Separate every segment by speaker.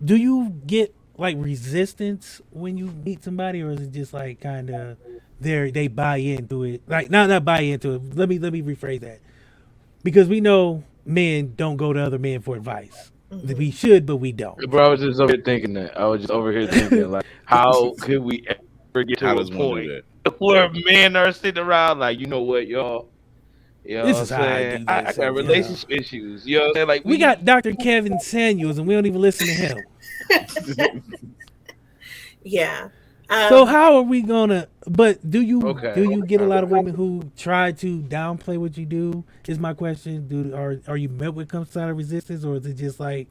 Speaker 1: Do you get like resistance when you meet somebody, or is it just like kind of they buy into it? Like not buy into it. Let me rephrase that, because we know men don't go to other men for advice.
Speaker 2: Hmm.
Speaker 1: We should, but we don't.
Speaker 3: Bro, I was just over here thinking that. I was just over here thinking, like, how could we ever get
Speaker 4: How
Speaker 3: to a
Speaker 4: does one do
Speaker 3: point
Speaker 4: that?
Speaker 3: where men are sitting around like, you know what, y'all? You know what
Speaker 1: This
Speaker 3: I'm
Speaker 1: is how I
Speaker 3: saying?
Speaker 1: do
Speaker 3: I
Speaker 1: this,
Speaker 3: got
Speaker 1: and you know,
Speaker 3: relationship issues. You know what I'm saying? Like,
Speaker 1: we got Dr. Kevin Samuels, and we don't even listen to him.
Speaker 2: Yeah.
Speaker 1: So
Speaker 2: Um,
Speaker 1: how are we gonna? But do
Speaker 3: okay,
Speaker 1: you get a
Speaker 3: all
Speaker 1: lot of
Speaker 3: right.
Speaker 1: women who try to downplay what you do? Is my question. Are you met with some sort of resistance, or is it just like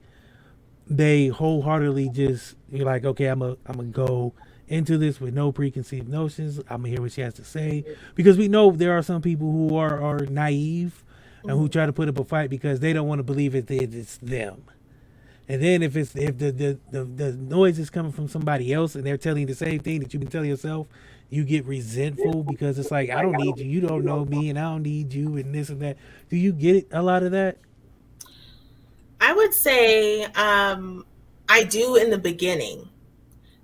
Speaker 1: they wholeheartedly just you're like, okay, I'm gonna go into this with no preconceived notions. I'm gonna hear what she has to say, because we know there are some people who are naive and who
Speaker 2: mhm.
Speaker 1: try to put up a fight because they don't want to believe it's them. And then if the noise is coming from somebody else and they're telling you the same thing that you've been telling yourself, you get resentful because it's like, I don't need you, you don't know me, and I don't need you, and this and that. Do you get it, a lot of that?
Speaker 2: I would say I do in the beginning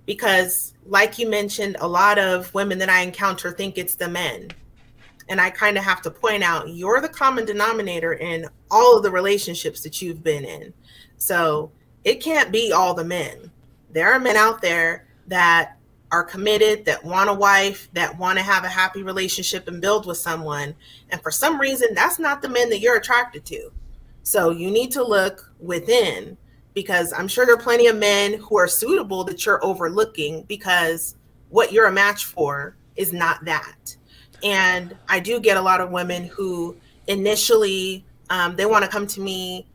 Speaker 2: because, like you mentioned, a lot of women that I encounter think it's the men. And I kind of have to point out you're the common denominator in all of the relationships that you've been in. So it can't be all the men. There are men out there that are committed, that want a wife, that want to have a happy relationship and build with someone. And for some reason, that's not the men that you're attracted to. So you need to look within, because I'm sure there are plenty of men who are suitable that you're overlooking because what you're a match for is not that. And I do get a lot of women who initially they want to come to me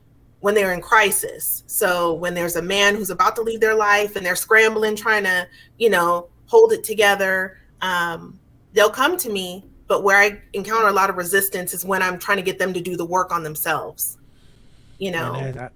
Speaker 2: when they're in crisis. So when there's a man who's about to leave their life and they're scrambling, trying to, hold it together, they'll come to me. But where I encounter a lot of resistance is when I'm trying to get them to do the work on themselves. You
Speaker 1: And
Speaker 2: know,